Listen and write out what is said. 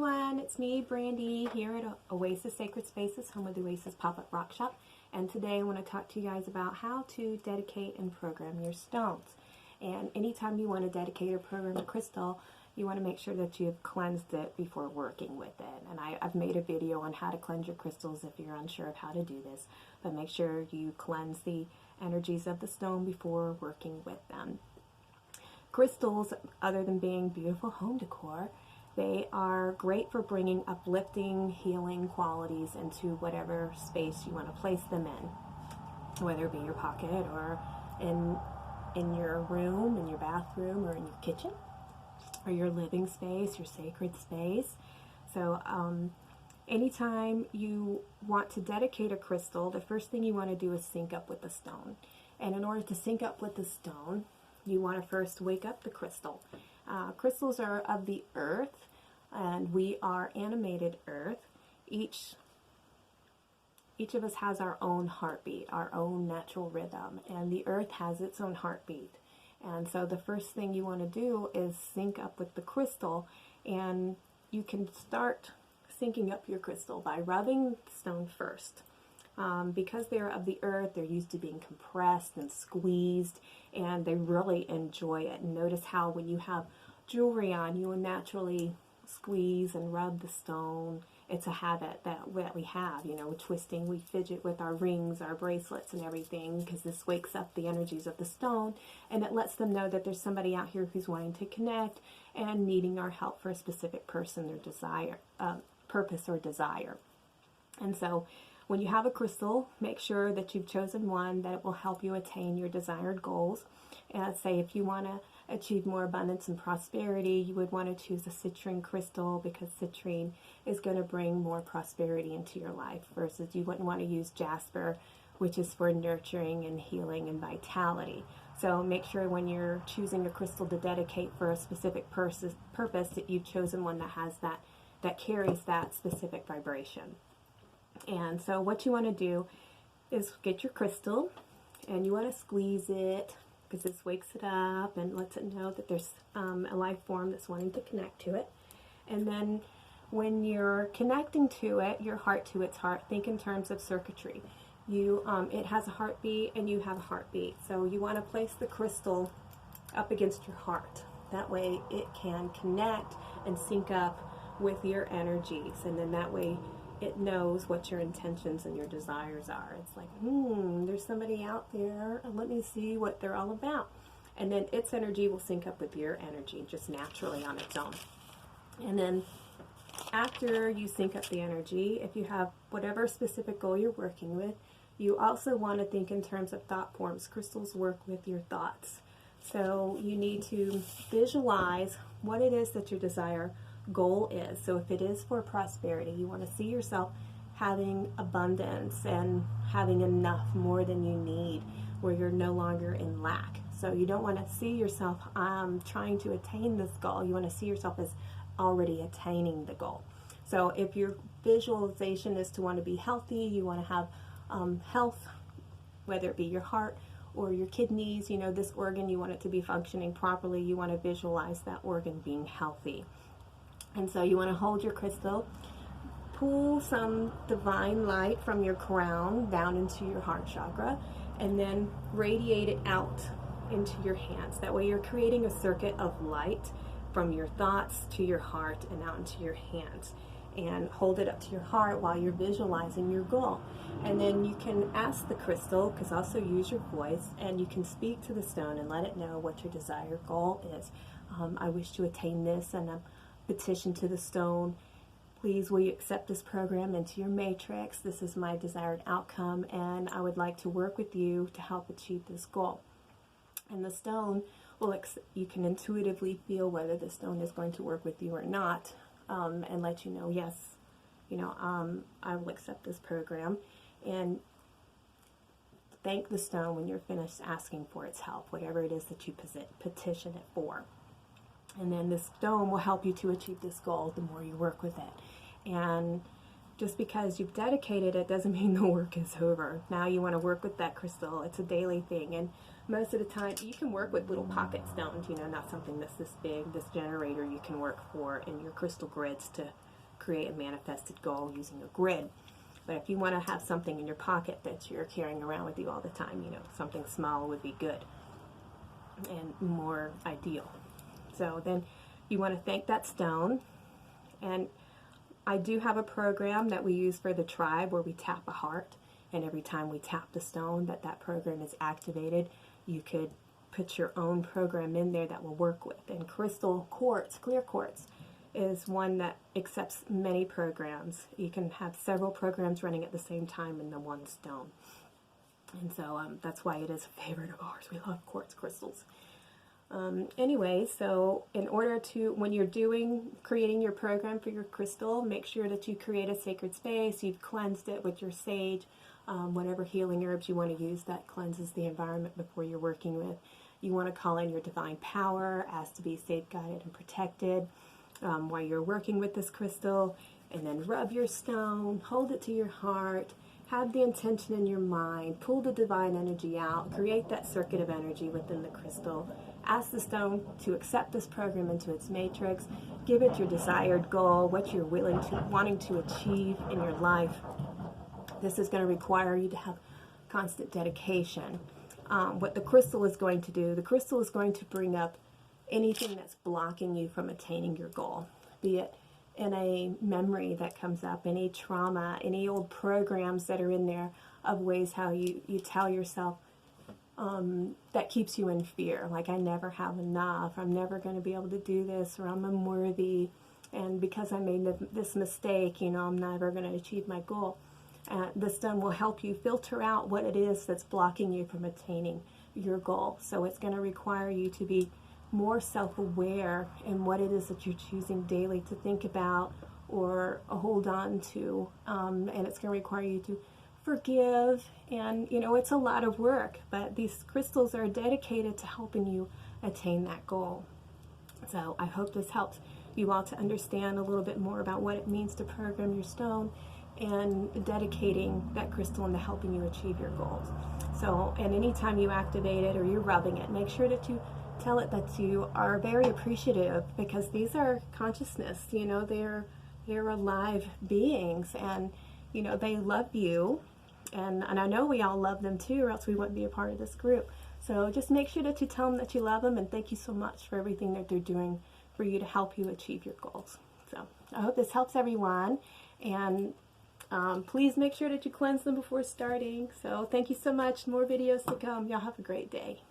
everyone, it's me, Brandy, here at Oasis Sacred Spaces, home of the Oasis Pop-Up Rock Shop. And today I want to talk to you guys about how to dedicate and program your stones. And anytime you want to dedicate or program a crystal, you want to make sure that you've cleansed it before working with it. And I've made a video on how to cleanse your crystals if you're unsure of how to do this. But make sure you cleanse the energies of the stone before working with them. Crystals, other than being beautiful home decor, they are great for bringing uplifting, healing qualities into whatever space you want to place them in, whether it be your pocket or in your room, in your bathroom, or in your kitchen, or your living space, your sacred space. So anytime you want to dedicate a crystal, the first thing you want to do is sync up with the stone. And in order to sync up with the stone, you want to first wake up the crystal. Crystals are of the earth, and we are animated earth. Each of us has our own heartbeat, our own natural rhythm, and the earth has its own heartbeat. And so the first thing you want to do is sync up with the crystal, and you can start syncing up your crystal by rubbing the stone first. Because they're of the earth, they're used to being compressed and squeezed, and they really enjoy it. And notice how when you have jewelry on, you will naturally squeeze and rub the stone. It's a habit that we have, you know, with twisting. We fidget with our rings, our bracelets, and everything, because this wakes up the energies of the stone, and it lets them know that there's somebody out here who's wanting to connect and needing our help for a specific person or desire, purpose or desire. And so when you have a crystal, make sure that you've chosen one that will help you attain your desired goals. Say if you want to achieve more abundance and prosperity, you would want to choose a citrine crystal, because citrine is going to bring more prosperity into your life, versus you wouldn't want to use jasper, which is for nurturing and healing and vitality. So make sure when you're choosing a crystal to dedicate for a specific purpose that you've chosen one that has that carries that specific vibration. And so what you want to do is get your crystal, and you want to squeeze it, because this wakes it up and lets it know that there's a life form that's wanting to connect to it. And then when you're connecting to it, your heart to its heart, think in terms of circuitry. It has a heartbeat and you have a heartbeat. So you want to place the crystal up against your heart. That way it can connect and sync up with your energies. And then that way it knows what your intentions and your desires are. It's like, there's somebody out there, and let me see what they're all about. And then its energy will sync up with your energy just naturally on its own. And then after you sync up the energy, if you have whatever specific goal you're working with, you also want to think in terms of thought forms. Crystals work with your thoughts. So you need to visualize what it is that your desire goal is. So if it is for prosperity, you want to see yourself having abundance and having enough, more than you need, where you're no longer in lack. So you don't want to see yourself trying to attain this goal. You want to see yourself as already attaining the goal. So if your visualization is to want to be healthy, you want to have health, whether it be your heart or your kidneys, you know, this organ, you want it to be functioning properly. You want to visualize that organ being healthy. And so you want to hold your crystal, pull some divine light from your crown down into your heart chakra, and then radiate it out into your hands. That way you're creating a circuit of light from your thoughts to your heart and out into your hands. And hold it up to your heart while you're visualizing your goal. And then you can ask the crystal, because also use your voice, and you can speak to the stone and let it know what your desired goal is. I wish to attain this, and petition to the stone, please will you accept this program into your matrix? This is my desired outcome, and I would like to work with you to help achieve this goal. And the stone will, you can intuitively feel whether the stone is going to work with you or not, and let you know, yes, you know, I will accept this program. And thank the stone when you're finished asking for its help, whatever it is that you petition it for. And then this stone will help you to achieve this goal the more you work with it. And just because you've dedicated it doesn't mean the work is over. Now you want to work with that crystal. It's a daily thing. And most of the time you can work with little pocket stones, you know, not something that's this big. This generator you can work for in your crystal grids to create a manifested goal using a grid. But if you want to have something in your pocket that you're carrying around with you all the time, you know, something small would be good and more ideal. So then you want to thank that stone. And I do have a program that we use for the tribe where we tap a heart, and every time we tap the stone that program is activated. You could put your own program in there that will work with. And crystal quartz, clear quartz, is one that accepts many programs. You can have several programs running at the same time in the one stone. And so that's why it is a favorite of ours. We love quartz crystals. Anyway, so in order to, when you're creating your program for your crystal, make sure that you create a sacred space. You've cleansed it with your sage, whatever healing herbs you want to use that cleanses the environment before you're working with. You want to call in your divine power, ask to be safe, guided, and protected while you're working with this crystal, and then rub your stone, hold it to your heart, have the intention in your mind, pull the divine energy out, create that circuit of energy within the crystal, ask the stone to accept this program into its matrix, give it your desired goal, what you're wanting to achieve in your life. This is going to require you to have constant dedication. What the crystal is going to do, the crystal is going to bring up anything that's blocking you from attaining your goal, be it in a memory that comes up, any trauma, any old programs that are in there of ways how you tell yourself that keeps you in fear, like I never have enough, I'm never going to be able to do this, or I'm unworthy, and because I made this mistake, you know, I'm never going to achieve my goal. This stone will help you filter out what it is that's blocking you from attaining your goal. So it's going to require you to be more self-aware in what it is that you're choosing daily to think about or hold on to, and it's going to require you to forgive, and you know, it's a lot of work, but these crystals are dedicated to helping you attain that goal. So I hope this helps you all to understand a little bit more about what it means to program your stone and dedicating that crystal into helping you achieve your goals. So, and anytime you activate it or you're rubbing it, make sure that you tell it that you are very appreciative, because these are consciousness, you know, they're alive beings, and you know, they love you, and I know we all love them too, or else we wouldn't be a part of this group. So just make sure that you tell them that you love them, and thank you so much for everything that they're doing for you to help you achieve your goals. So I hope this helps everyone, and please make sure that you cleanse them before starting. So thank you so much. More videos to come. Y'all have a great day.